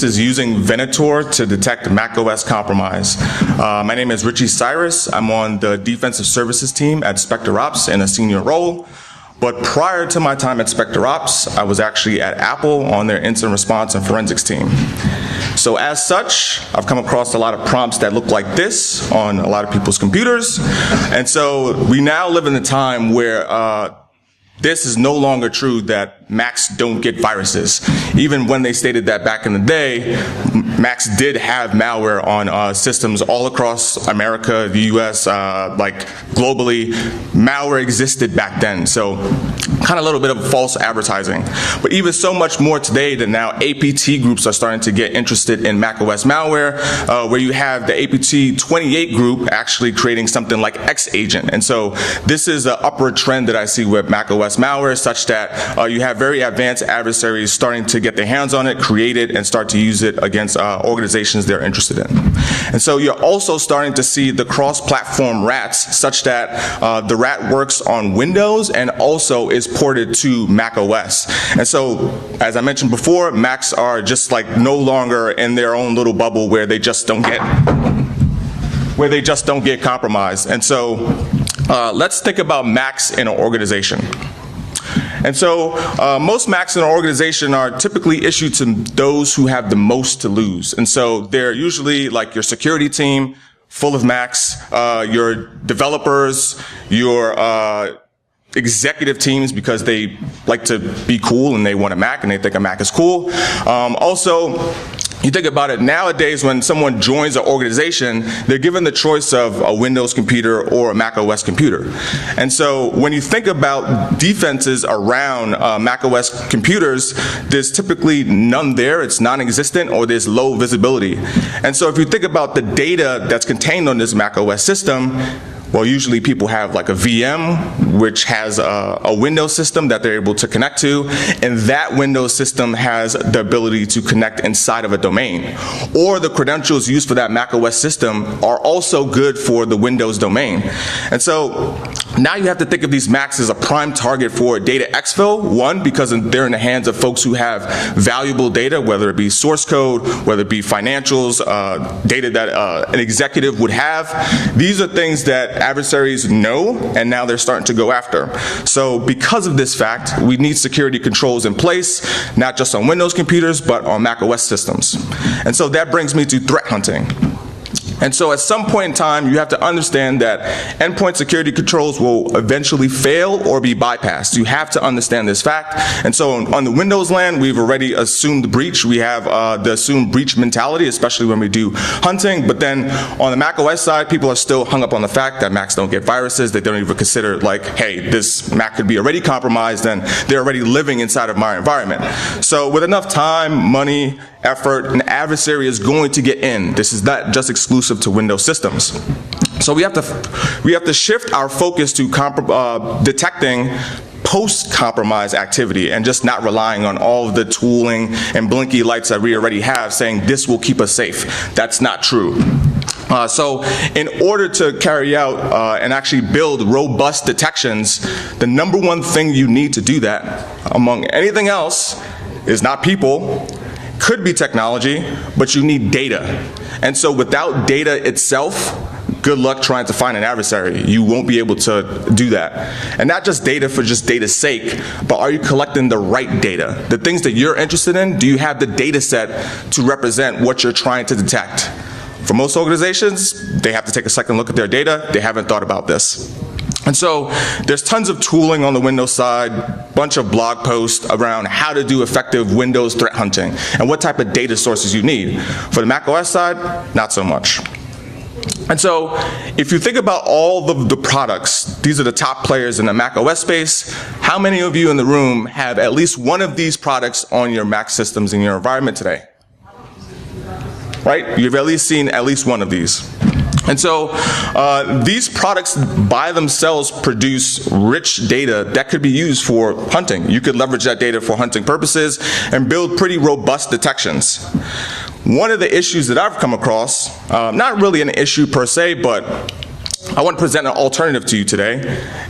is using Venator to detect macOS compromise. My name is Richie Cyrus. I'm on the defensive services team at Spectre Ops in a senior role. But prior to my time at Spectre Ops, I was actually at Apple on their incident response and forensics team. So as such, I've come across a lot of prompts that look like this on a lot of people's computers. And so we now live in a time where this is no longer true that Macs don't get viruses. Even when they stated that back in the day, Macs did have malware on systems all across America, the US, like globally. Malware existed back then, so kind of a little bit of false advertising. But even so much more today that now APT groups are starting to get interested in macOS malware, where you have the APT 28 group actually creating something like X-Agent. And so this is an upward trend that I see with macOS malware, such that you have very advanced adversaries starting to get their hands on it, create it, and start to use it against organizations they're interested in. And so you're also starting to see the cross-platform rats, such that the rat works on Windows and also is ported to macOS. And so, as I mentioned before, Macs are just like no longer in their own little bubble where they just don't get compromised. And so let's think about Macs in an organization. And so most Macs in an organization are typically issued to those who have the most to lose. And so they're usually like your security team, full of Macs, your developers, your executive teams, because they like to be cool and they want a Mac and they think a Mac is cool. Also, you think about it nowadays, when someone joins an organization, they're given the choice of a Windows computer or a macOS computer. And so when you think about defenses around macOS computers, there's typically none there, it's non-existent, or there's low visibility. And so if you think about the data that's contained on this macOS system, well, usually people have like a VM, which has a Windows system that they're able to connect to, and that Windows system has the ability to connect inside of a domain. Or the credentials used for that macOS system are also good for the Windows domain. And so now you have to think of these Macs as a prime target for data exfil. One, because they're in the hands of folks who have valuable data, whether it be source code, whether it be financials, data that an executive would have. These are things that adversaries know, and now they're starting to go after. So because of this fact, we need security controls in place, not just on Windows computers, but on macOS systems. And so that brings me to threat hunting. And so at some point in time, you have to understand that endpoint security controls will eventually fail or be bypassed. You have to understand this fact. And so on the Windows land, we've already assumed breach. We have the assumed breach mentality, especially when we do hunting. But then on the macOS side, people are still hung up on the fact that Macs don't get viruses. They don't even consider like, hey, this Mac could be already compromised and they're already living inside of my environment. So with enough time, money, effort, an adversary is going to get in. This is not just exclusive to Windows systems. So we have to shift our focus to detecting post-compromise activity and just not relying on all of the tooling and blinky lights that we already have saying this will keep us safe. That's not true. So in order to carry out and actually build robust detections, the number one thing you need to do that, among anything else, is not people. Could be technology, but you need data. And so without data itself, good luck trying to find an adversary. You won't be able to do that. And not just data for just data's sake, but are you collecting the right data? The things that you're interested in, do you have the data set to represent what you're trying to detect? For most organizations, they have to take a second look at their data. They haven't thought about this. And so there's tons of tooling on the Windows side, bunch of blog posts around how to do effective Windows threat hunting and what type of data sources you need. For the macOS side, not so much. And so if you think about all the products, these are the top players in the macOS space. How many of you in the room have at least one of these products on your Mac systems in your environment today? Right? You've at least seen at least one of these. And so these products by themselves produce rich data that could be used for hunting. You could leverage that data for hunting purposes and build pretty robust detections. One of the issues that I've come across, not really an issue per se, but I want to present an alternative to you today,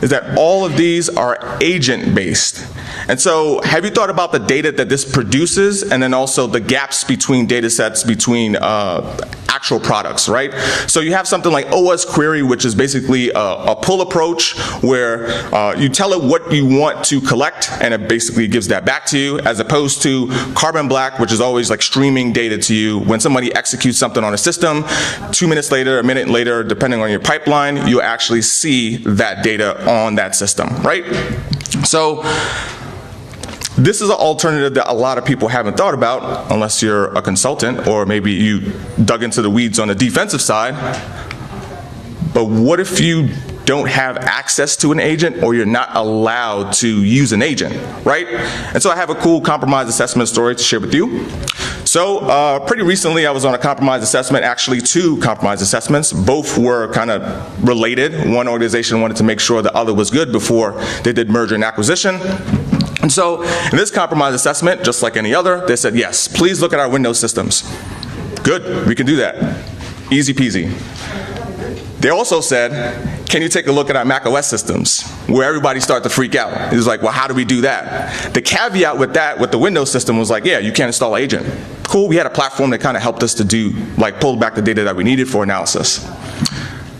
is that all of these are agent-based. And so have you thought about the data that this produces, and then also the gaps between data sets between actual products, right? So you have something like OS query, which is basically a pull approach where you tell it what you want to collect, and it basically gives that back to you, as opposed to Carbon Black, which is always like streaming data to you. When somebody executes something on a system, 2 minutes later, a minute later, depending on your pipeline, you actually see that data on that system, right? So this is an alternative that a lot of people haven't thought about, unless you're a consultant or maybe you dug into the weeds on the defensive side. But what if you don't have access to an agent, or you're not allowed to use an agent, right? And so I have a cool compromise assessment story to share with you. So pretty recently I was on a compromise assessment, actually 2 compromise assessments. Both were kind of related. One organization wanted to make sure the other was good before they did merger and acquisition. And so in this compromise assessment, just like any other, they said, yes, please look at our Windows systems. Good, we can do that. Easy peasy. They also said, can you take a look at our macOS systems, where everybody started to freak out. It was like, well, how do we do that? The caveat with that, with the Windows system, was like, yeah, you can't install agent. Cool, we had a platform that kind of helped us to do, like, pull back the data that we needed for analysis.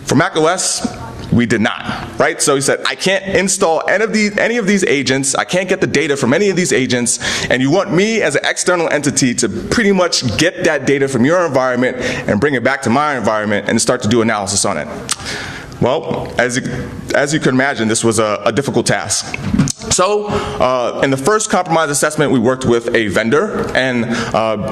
For macOS, we did not, right? So he said, I can't install any of these agents, I can't get the data from any of these agents, and you want me as an external entity to pretty much get that data from your environment and bring it back to my environment and start to do analysis on it. Well, as you can imagine, this was a difficult task. So in the first compromise assessment, we worked with a vendor, and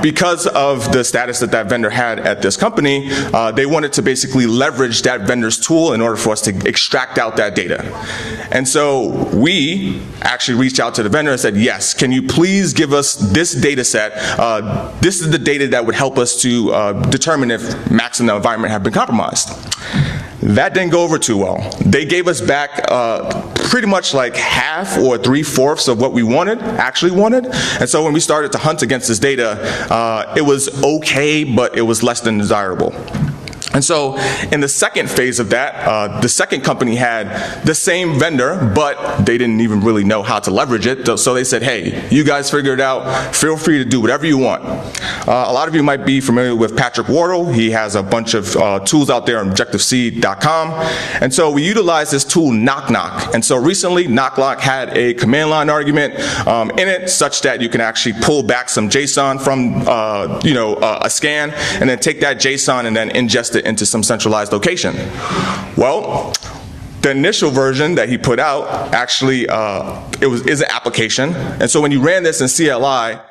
because of the status that that vendor had at this company, they wanted to basically leverage that vendor's tool in order for us to extract out that data. And so we actually reached out to the vendor and said, yes, can you please give us this data set? This is the data that would help us to determine if Macs in the environment have been compromised. That didn't go over too well. They gave us back pretty much like half or 3/4 of what we actually wanted. And so when we started to hunt against this data, it was okay, but it was less than desirable. And so in the second phase of that, the second company had the same vendor, but they didn't even really know how to leverage it. So they said, hey, you guys figure it out. Feel free to do whatever you want. A lot of you might be familiar with Patrick Wardle. He has a bunch of tools out there on objective-c.com. And so we utilized this tool, Knock Knock. And so recently, Knock Knock had a command line argument in it, such that you can actually pull back some JSON from a scan, and then take that JSON and then ingest it into some centralized location. Well, the initial version that he put out actually is an application, and so when you ran this in CLI,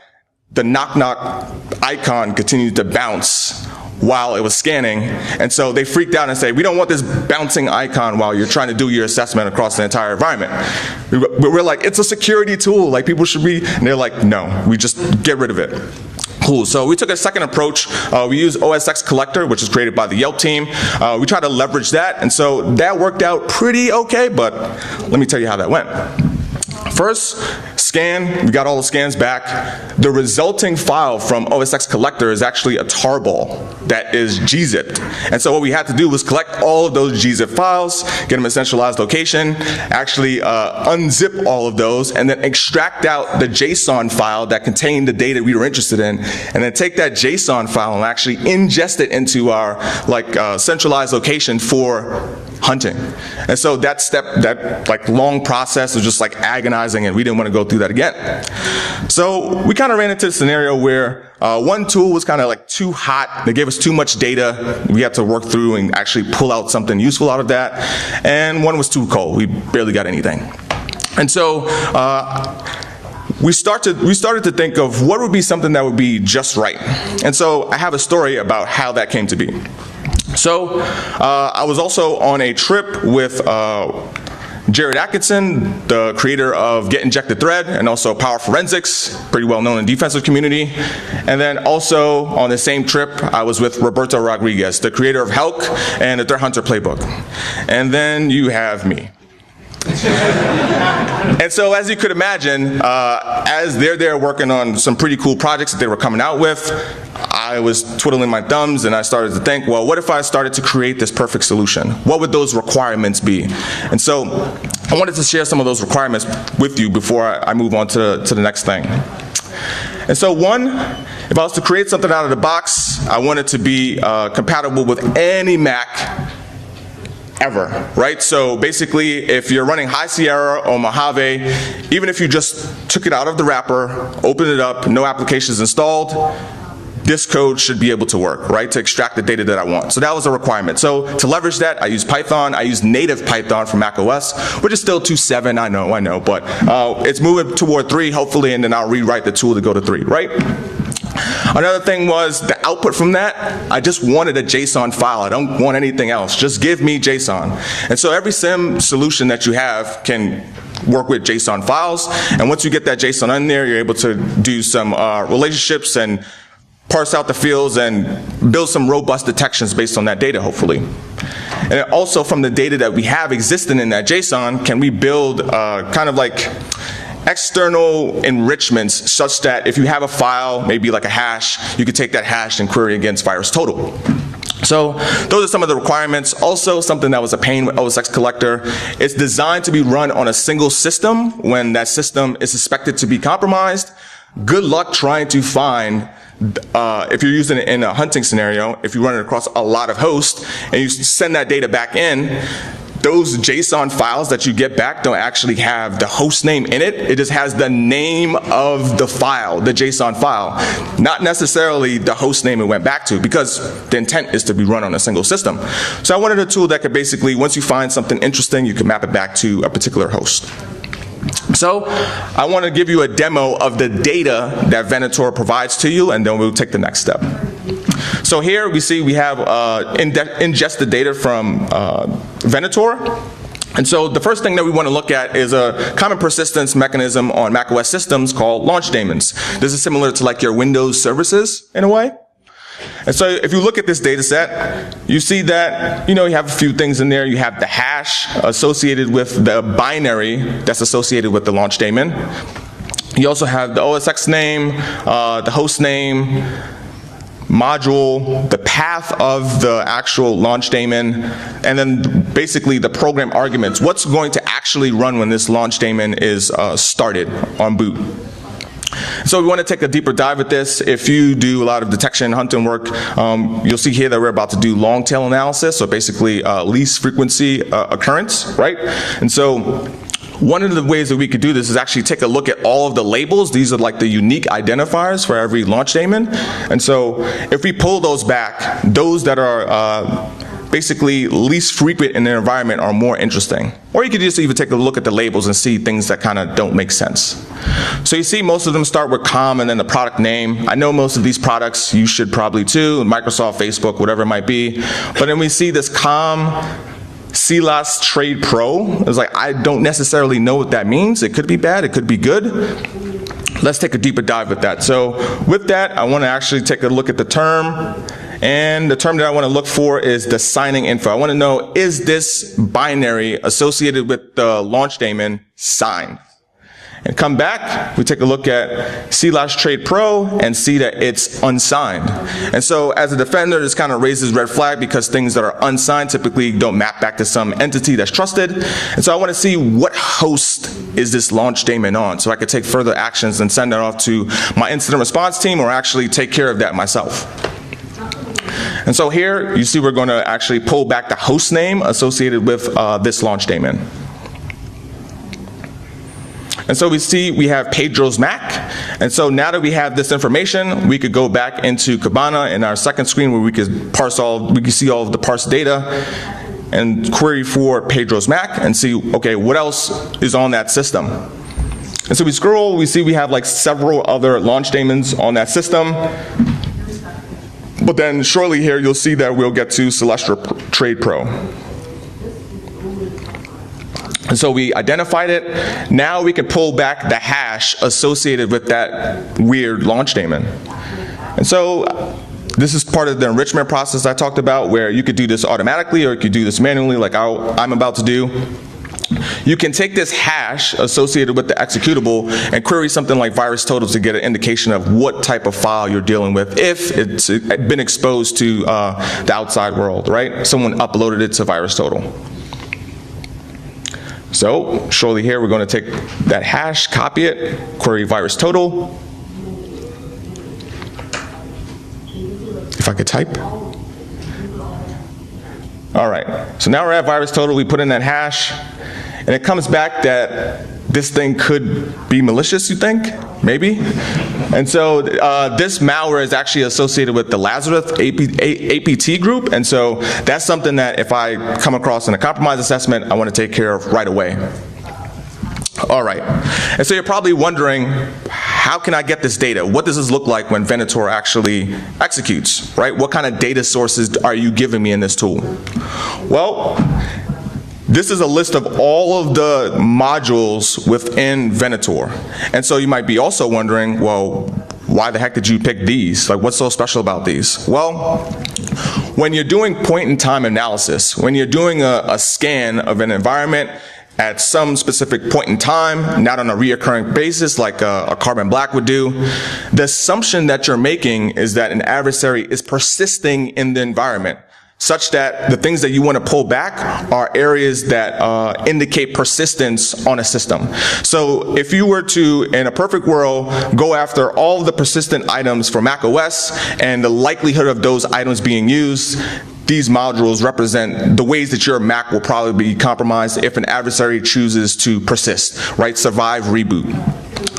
the Knock Knock icon continued to bounce while it was scanning, and so they freaked out and said, we don't want this bouncing icon while you're trying to do your assessment across the entire environment. We're like, it's a security tool, like people should be, and they're like, no, we just get rid of it. Cool, so we took a second approach. We used OSX Collector, which is created by the Yelp team. We tried to leverage that, and so that worked out pretty okay, but let me tell you how that went. First, scan, we got all the scans back. The resulting file from OSX Collector is actually a tarball that is gzipped. And so what we had to do was collect all of those gzip files, get them in a centralized location, actually unzip all of those, and then extract out the JSON file that contained the data we were interested in, and then take that JSON file and actually ingest it into our centralized location for hunting. And so that step, that long process was just like agonizing, and we didn't want to go through that again. So we kind of ran into a scenario where one tool was kind of like too hot. They gave us too much data. We had to work through and actually pull out something useful out of that. And one was too cold. We barely got anything. And so we started to think of what would be something that would be just right. And so I have a story about how that came to be. So I was also on a trip with Jared Atkinson, the creator of Get Injected Thread, and also Power Forensics, pretty well known in the defensive community. And then also on the same trip, I was with Roberto Rodriguez, the creator of Helk and the Threat Hunter Playbook. And then you have me. And so as you could imagine, as they're there working on some pretty cool projects that they were coming out with, I was twiddling my thumbs and I started to think, well, what if I started to create this perfect solution? What would those requirements be? And so I wanted to share some of those requirements with you before I move on to the next thing. And so one, if I was to create something out of the box, I want it to be compatible with any Mac ever, right? So basically, if you're running High Sierra or Mojave, even if you just took it out of the wrapper, opened it up, no applications installed, this code should be able to work, right, to extract the data that I want. So that was a requirement. So to leverage that, I use Python. I use native Python for macOS, which is still 2.7, I know, but it's moving toward 3, hopefully, and then I'll rewrite the tool to go to 3, right? Another thing was the output from that, I just wanted a JSON file. I don't want anything else. Just give me JSON. And so every SIM solution that you have can work with JSON files. And once you get that JSON in there, you're able to do some relationships and parse out the fields and build some robust detections based on that data, hopefully. And also from the data that we have existing in that JSON, can we build kind of like external enrichments such that if you have a file, maybe like a hash, you could take that hash and query against VirusTotal. So those are some of the requirements. Also, something that was a pain with OS X Collector, it's designed to be run on a single system when that system is suspected to be compromised. Good luck trying to find, if you're using it in a hunting scenario, if you run it across a lot of hosts and you send that data back in, those JSON files that you get back don't actually have the host name in it. It just has the name of the file, the JSON file, not necessarily the host name it went back to, because the intent is to be run on a single system. So I wanted a tool that could basically, once you find something interesting, you can map it back to a particular host. So I want to give you a demo of the data that Venator provides to you, and then we'll take the next step. So here we see we have ingested data from Venator. And so the first thing that we want to look at is a common persistence mechanism on macOS systems called launch daemons. This is similar to like your Windows services in a way. And so if you look at this data set, you see that, you have a few things in there. You have the hash associated with the binary that's associated with the launch daemon. You also have the OS X name, the host name, module, the path of the actual launch daemon, and then basically the program arguments. What's going to actually run when this launch daemon is started on boot? So we want to take a deeper dive at this. If you do a lot of detection and hunting work, you'll see here that we're about to do long tail analysis, so basically least frequency occurrence, right? And so one of the ways that we could do this is actually take a look at all of the labels. These are like the unique identifiers for every launch daemon. And so if we pull those back, those that are basically least frequent in the environment are more interesting. Or you could just even take a look at the labels and see things that kind of don't make sense. So you see most of them start with COM and then the product name. I know most of these products, you should probably too, Microsoft, Facebook, whatever it might be. But then we see this COM CLAS Trade Pro. It's like, I don't necessarily know what that means. It could be bad, it could be good. Let's take a deeper dive with that. So with that, I want to actually take a look at the term. And the term that I want to look for is the signing info. I want to know, is this binary associated with the launch daemon signed? And come back, we take a look at CLAS Trade Pro and see that it's unsigned. And so as a defender, this kind of raises red flag because things that are unsigned typically don't map back to some entity that's trusted. And so I want to see what host is this launch daemon on, so I could take further actions and send that off to my incident response team or actually take care of that myself. And so here, you see we're going to actually pull back the host name associated with this launch daemon. And so we see we have Pedro's Mac. And so now that we have this information, we could go back into Kibana in our second screen where we could see all of the parsed data and query for Pedro's Mac and see, okay, what else is on that system? And so we scroll, we see we have like several other launch daemons on that system. But then shortly here, you'll see that we'll get to Celestra Trade Pro. And so we identified it. Now we can pull back the hash associated with that weird launch daemon. And so this is part of the enrichment process I talked about, where you could do this automatically or you could do this manually like I'm about to do. You can take this hash associated with the executable and query something like VirusTotal to get an indication of what type of file you're dealing with if it's been exposed to the outside world, right? Someone uploaded it to VirusTotal. So shortly here, we're going to take that hash, copy it, query virus total. If I could type. All right, so now we're at virus total. We put in that hash, and it comes back that this thing could be malicious, you think? Maybe? And so this malware is actually associated with the Lazarus APT group, and so that's something that if I come across in a compromise assessment, I want to take care of right away. All right, and so you're probably wondering, how can I get this data? What does this look like when Venator actually executes, right? What kind of data sources are you giving me in this tool? Well, this is a list of all of the modules within Venator. And so you might be also wondering, well, why the heck did you pick these? Like, what's so special about these? Well, when you're doing point-in-time analysis, when you're doing a scan of an environment at some specific point in time, not on a reoccurring basis like a Carbon Black would do, the assumption that you're making is that an adversary is persisting in the environment, such that the things that you want to pull back are areas that indicate persistence on a system. So if you were to, in a perfect world, go after all of the persistent items for macOS and the likelihood of those items being used, these modules represent the ways that your Mac will probably be compromised if an adversary chooses to persist, right? Survive, reboot.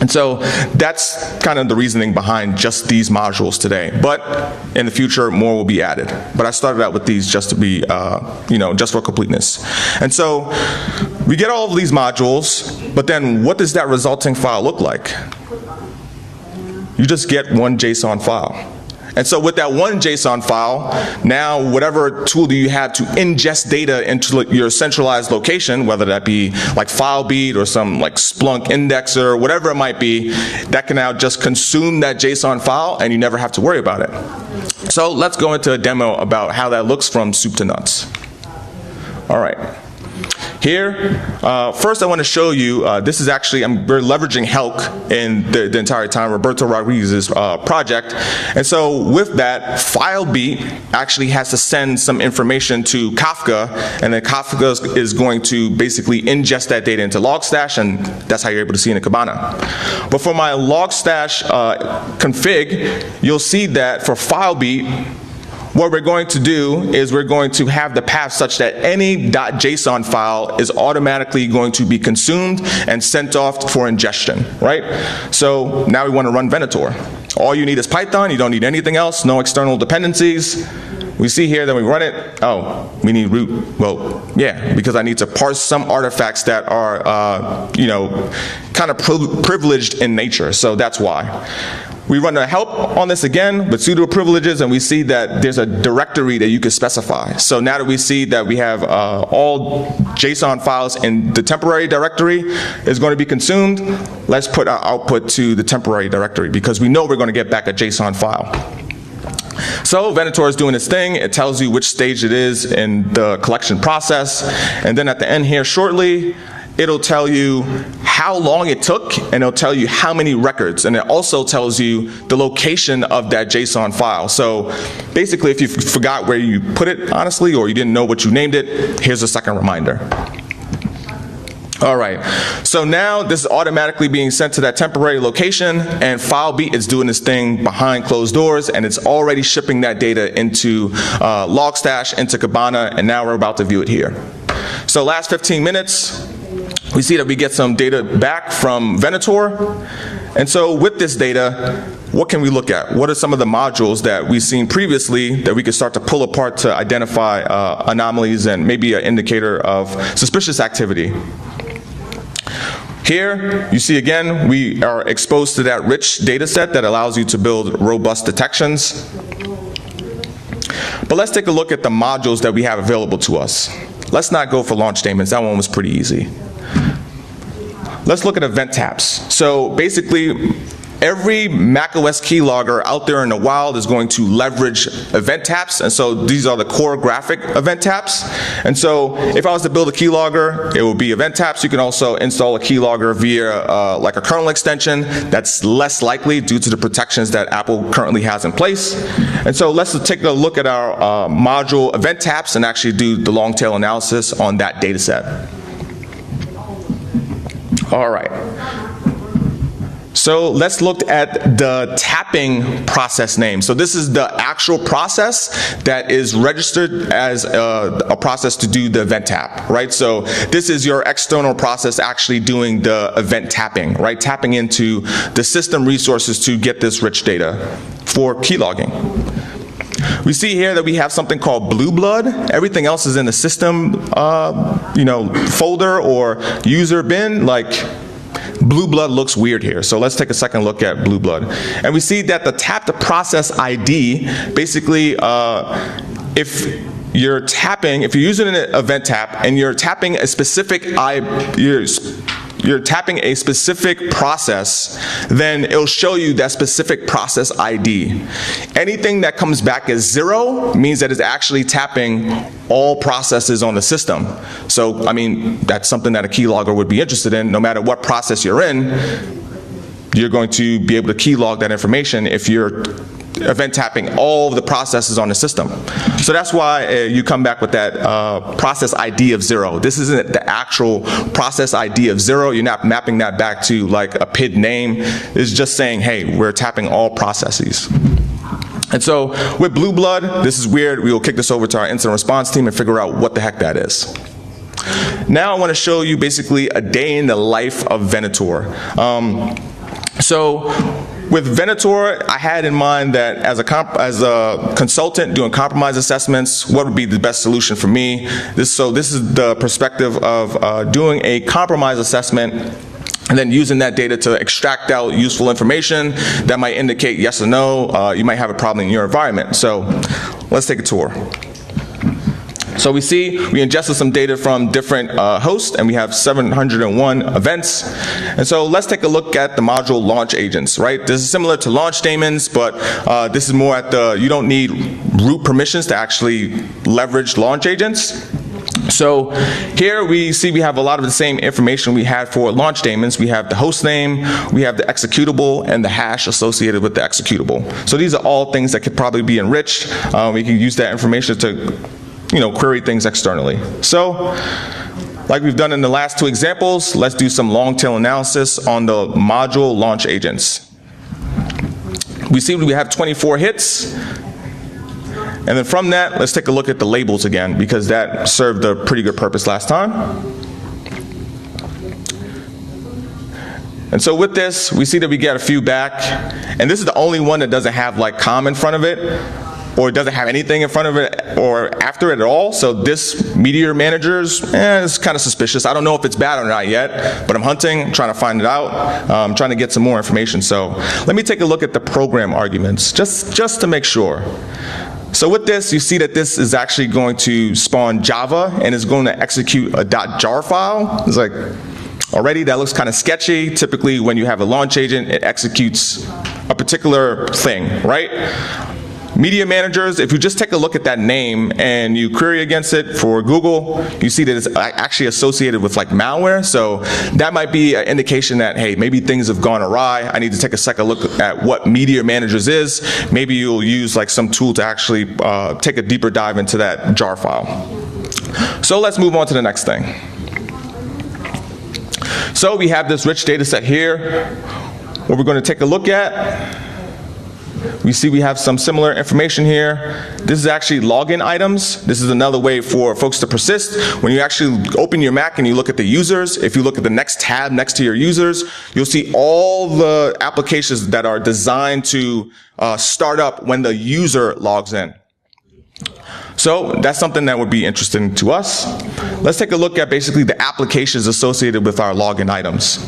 And so that's kind of the reasoning behind just these modules today. But in the future, more will be added. But I started out with these just to be, just for completeness. And so we get all of these modules, but then what does that resulting file look like? You just get one JSON file. And so with that one JSON file, now whatever tool do you have to ingest data into your centralized location, whether that be like FileBeat or some like Splunk indexer, whatever it might be, that can now just consume that JSON file and you never have to worry about it. So let's go into a demo about how that looks from soup to nuts. All right. Here, first I want to show you, this is actually, we're leveraging Helk in the entire time, Roberto Rodriguez's project. And so with that, FileBeat actually has to send some information to Kafka, and then Kafka is going to basically ingest that data into Logstash, and that's how you're able to see in the Kibana. But for my Logstash config, you'll see that for FileBeat, what we're going to do is we're going to have the path such that any .json file is automatically going to be consumed and sent off for ingestion, right? So now we want to run Venator. All you need is Python, you don't need anything else, no external dependencies. We see here that we run it, oh, we need root. Well, yeah, because I need to parse some artifacts that are, kind of privileged in nature, so that's why. We run a help on this again with sudo privileges, and we see that there's a directory that you can specify. So now that we see that we have all JSON files in the temporary directory is going to be consumed, let's put our output to the temporary directory because we know we're going to get back a JSON file. So Venator is doing its thing. It tells you which stage it is in the collection process. And then at the end here shortly, it'll tell you how long it took, and it'll tell you how many records, and it also tells you the location of that JSON file. So basically, if you forgot where you put it, honestly, or you didn't know what you named it, here's a second reminder. All right, so now this is automatically being sent to that temporary location, and FileBeat is doing this thing behind closed doors, and it's already shipping that data into Logstash, into Kibana, and now we're about to view it here. So last 15 minutes, we see that we get some data back from Venator. And so with this data, what can we look at? What are some of the modules that we've seen previously that we can start to pull apart to identify anomalies and maybe an indicator of suspicious activity? Here, you see again, we are exposed to that rich data set that allows you to build robust detections. But let's take a look at the modules that we have available to us. Let's not go for launch statements. That one was pretty easy. Let's look at event taps. So basically, every macOS keylogger out there in the wild is going to leverage event taps, and so these are the core graphic event taps. And so if I was to build a keylogger, it would be event taps. You can also install a keylogger via like a kernel extension. That's less likely due to the protections that Apple currently has in place. And so let's take a look at our module event taps and actually do the long tail analysis on that data set. All right. So let's look at the tapping process name. So this is the actual process that is registered as a process to do the event tap, right? So this is your external process actually doing the event tapping, right? Tapping into the system resources to get this rich data for key logging. We see here that we have something called blue blood. Everything else is in the system, folder or user bin. Like, blue blood looks weird here. So let's take a second look at blue blood. And we see that the tap to process ID, basically, if you're using an event tap and you're tapping a specific you're tapping a specific process, then it'll show you that specific process ID. Anything that comes back as 0 means that it's actually tapping all processes on the system. So, I mean, that's something that a keylogger would be interested in. No matter what process you're in, you're going to be able to keylog that information if you're event tapping all of the processes on the system. So that's why you come back with that process ID of 0. This isn't the actual process ID of 0. You're not mapping that back to like a PID name. It's just saying, hey, we're tapping all processes. And so with blue blood, this is weird. We will kick this over to our incident response team and figure out what the heck that is. Now I want to show you basically a day in the life of Venator. With Venator, I had in mind that as a consultant doing compromise assessments, what would be the best solution for me? This is the perspective of doing a compromise assessment and then using that data to extract out useful information that might indicate yes or no, you might have a problem in your environment. So let's take a tour. So we ingested some data from different hosts, and we have 701 events. And so let's take a look at the module launch agents, right? This is similar to launch daemons, but this is more at you don't need root permissions to actually leverage launch agents. So here we have a lot of the same information we had for launch daemons. We have the host name, we have the executable, and the hash associated with the executable. So these are all things that could probably be enriched. We can use that information to query things externally. So, like we've done in the last 2 examples, let's do some long tail analysis on the module launch agents. We see we have 24 hits. And then from that, let's take a look at the labels again, because that served a pretty good purpose last time. And so with this, we see that we get a few back. And this is the only one that doesn't have like com in front of it, or it doesn't have anything in front of it or after it at all. So this meteor managers, it's kind of suspicious. I don't know if it's bad or not yet, but I'm hunting, trying to find it out. I'm trying to get some more information. So let me take a look at the program arguments, just to make sure. So with this, you see that this is actually going to spawn Java and is going to execute a .jar file. It's like, already that looks kind of sketchy. Typically when you have a launch agent, it executes a particular thing, right? Media managers, if you just take a look at that name and you query against it for Google, you see that it's actually associated with like malware. So that might be an indication that, hey, maybe things have gone awry. I need to take a second look at what media managers is. Maybe you'll use like some tool to actually take a deeper dive into that jar file. So let's move on to the next thing. So we have this rich data set here, what we're going to take a look at. We see we have some similar information here. This is actually login items. This is another way for folks to persist. When you actually open your Mac and you look at the users, if you look at the next tab next to your users, you'll see all the applications that are designed to start up when the user logs in. So that's something that would be interesting to us. Let's take a look at basically the applications associated with our login items.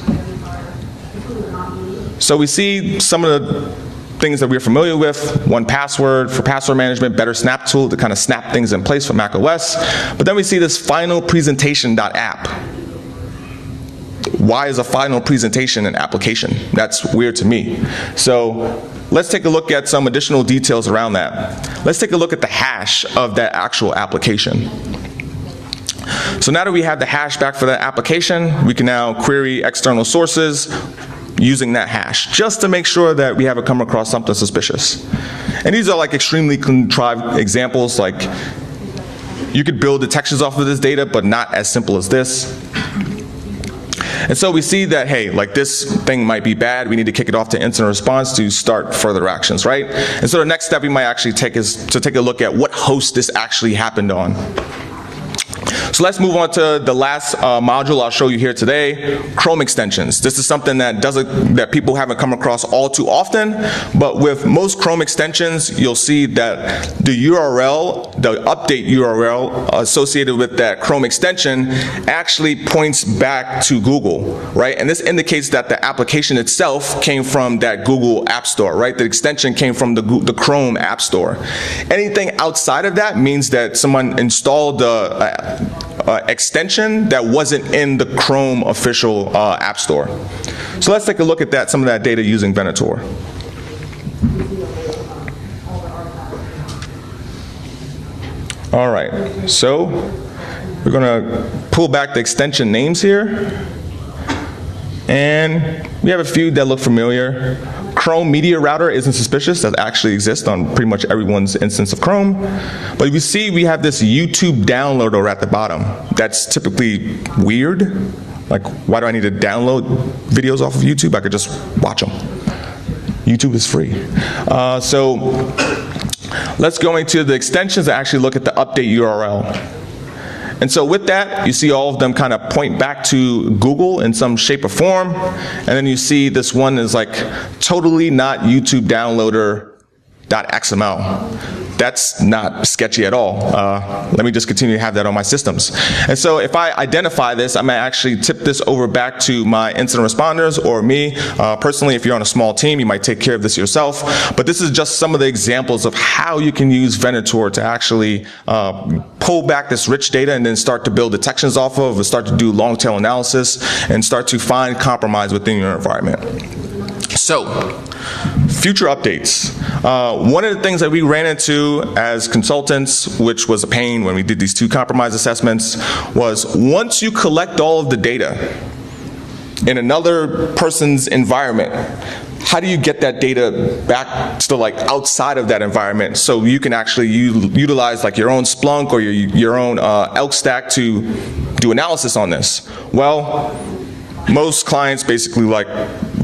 So we see some of the things that we're familiar with, 1Password for password management, Better Snap tool to kind of snap things in place for macOS. But then we see this final presentation.app. Why is a final presentation an application? That's weird to me. So let's take a look at some additional details around that. Let's take a look at the hash of that actual application. So now that we have the hash back for that application, we can now query external sources using that hash, just to make sure that we haven't come across something suspicious. And these are like extremely contrived examples, like you could build detections off of this data, but not as simple as this. And so we see that, hey, like this thing might be bad. We need to kick it off to incident response to start further actions, right? And so the next step we might actually take is to take a look at what host this actually happened on. So let's move on to the last module I'll show you here today, Chrome extensions. This is something that people haven't come across all too often, but with most Chrome extensions, you'll see that the URL, the update URL associated with that Chrome extension actually points back to Google, right? And this indicates that the application itself came from that Google App Store, right? The extension came from the Chrome App Store. Anything outside of that means that someone installed the extension that wasn't in the Chrome official App Store. So let's take a look at some of that data using Venator. All right, so we're gonna pull back the extension names here. And we have a few that look familiar. Chrome Media Router isn't suspicious. That actually exists on pretty much everyone's instance of Chrome. But you see we have this YouTube downloader at the bottom. That's typically weird. Like, why do I need to download videos off of YouTube? I could just watch them. YouTube is free. So let's go into the extensions and actually look at the update URL. And so with that, you see all of them kind of point back to Google in some shape or form. And then you see this one is like totally not YouTube downloader.xml. That's not sketchy at all. Let me just continue to have that on my systems. And so if I identify this, I might actually tip this over back to my incident responders or me. Personally, if you're on a small team, you might take care of this yourself. But this is just some of the examples of how you can use Venator to actually pull back this rich data and then start to build detections off of, or start to do long tail analysis, and start to find compromise within your environment. So, future updates. One of the things that we ran into as consultants, which was a pain when we did these 2 compromise assessments, was once you collect all of the data in another person's environment, how do you get that data back to like outside of that environment so you can actually utilize like your own Splunk or your own Elk stack to do analysis on this? Well, most clients basically like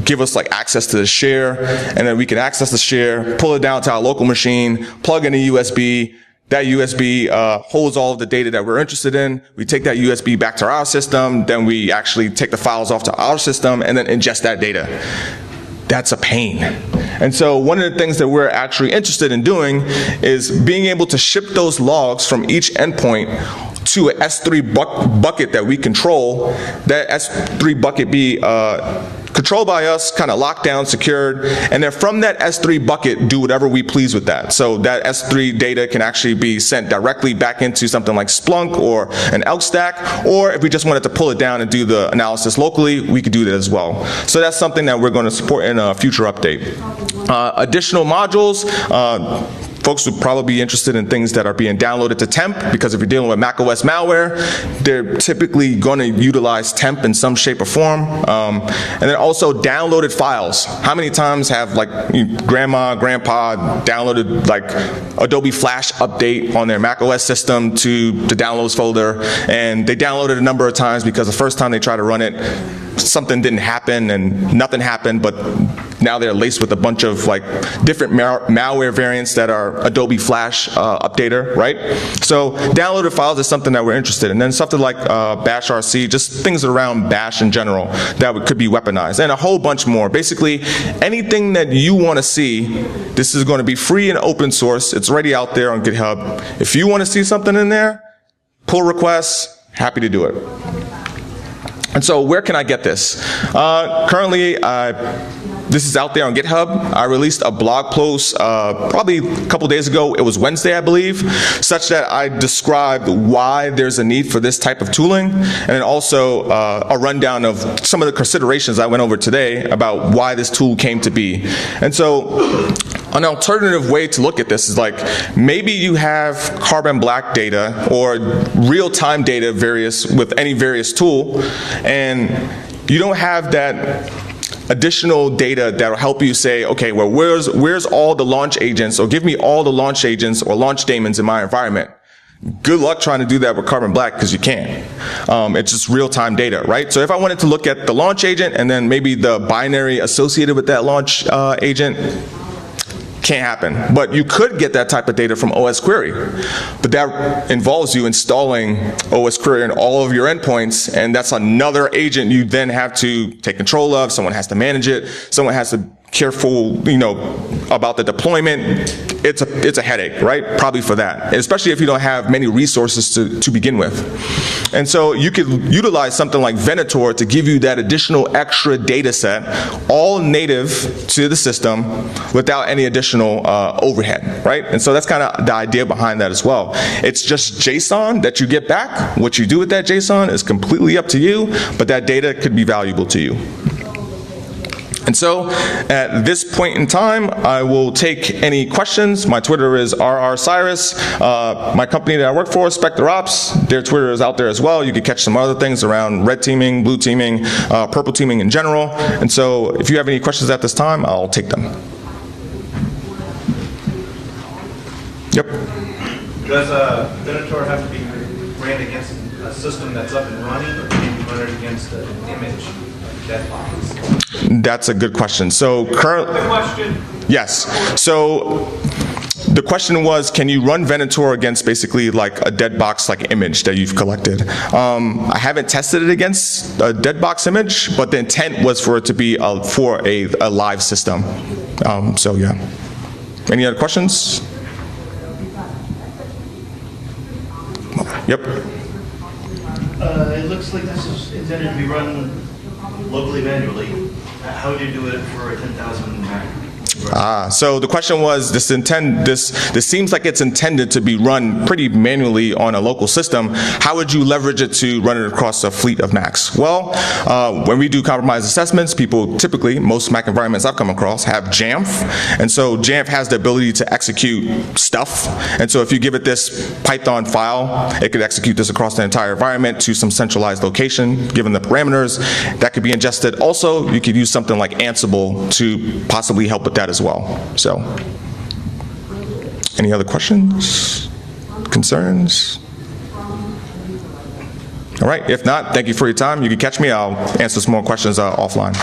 give us like access to the share, and then we can access the share, pull it down to our local machine, plug in a USB. That USB holds all of the data that we're interested in. We take that USB back to our system, then we actually take the files off to our system and then ingest that data. That's a pain. And so one of the things that we're actually interested in doing is being able to ship those logs from each endpoint to an S3 bucket that we control. That S3 bucket be controlled by us, kind of locked down, secured, and then from that S3 bucket, do whatever we please with that. So that S3 data can actually be sent directly back into something like Splunk or an Elk stack, or if we just wanted to pull it down and do the analysis locally, we could do that as well. So that's something that we're going to support in a future update. Additional modules, folks would probably be interested in things that are being downloaded to temp, because if you're dealing with macOS malware, they're typically going to utilize temp in some shape or form. And then also downloaded files. How many times have like grandma, grandpa downloaded like Adobe Flash update on their macOS system to the downloads folder, and they downloaded a number of times because the first time they tried to run it, something didn't happen and nothing happened, but now they're laced with a bunch of like different malware variants that are Adobe Flash updater, right? So downloaded files is something that we're interested in. And then something like Bash RC, just things around Bash in general that could be weaponized, and a whole bunch more. Basically, anything that you want to see, this is going to be free and open source. It's already out there on GitHub. If you want to see something in there, pull requests, happy to do it. And so where can I get this? Currently, this is out there on GitHub. I released a blog post probably a couple days ago. It was Wednesday, I believe, such that I described why there's a need for this type of tooling, and then also a rundown of some of the considerations I went over today about why this tool came to be. And so an alternative way to look at this is like, maybe you have carbon black data or real-time data with any various tool, and you don't have that additional data that will help you say, okay, well, where's all the launch agents, or give me all the launch agents or launch daemons in my environment. Good luck trying to do that with Carbon Black, because you can't. It's just real-time data, right? So if I wanted to look at the launch agent and then maybe the binary associated with that launch agent, can't happen. But you could get that type of data from OS Query. But that involves you installing OS Query on all of your endpoints, and that's another agent you then have to take control of. Someone has to manage it. Someone has to careful, about the deployment. It's a headache, right? Probably for that, especially if you don't have many resources to begin with. And so you could utilize something like Venator to give you that additional extra data set, all native to the system without any additional overhead, right? And so that's kind of the idea behind that as well. It's just JSON that you get back. What you do with that JSON is completely up to you, but that data could be valuable to you. And so at this point in time, I will take any questions. My Twitter is @RRCyrus. My company that I work for, Spectre Ops, their Twitter is out there as well. You could catch some other things around red teaming, blue teaming, purple teaming in general. And so if you have any questions at this time, I'll take them. Yep. Does Venator have to be ran against a system that's up and running, or can you run it against an image that box? That's a good question. So currently, yes. So the question was, can you run Venator against basically like a dead box like image that you've collected? I haven't tested it against a dead box image, but the intent was for it to be for a live system. So yeah. Any other questions? Yep. It looks like this is intended to be run locally manually. How would you do it for a 10,000 Mac? So the question was, this seems like it's intended to be run pretty manually on a local system. How would you leverage it to run it across a fleet of Macs? Well, when we do compromise assessments, people typically, most Mac environments I've come across, have Jamf. And so Jamf has the ability to execute stuff. And so if you give it this Python file, it could execute this across the entire environment to some centralized location, given the parameters. That could be ingested. Also, you could use something like Ansible to possibly help with that as well. So, any other questions, concerns? All right, if not, thank you for your time. You can catch me. I'll answer some more questions offline.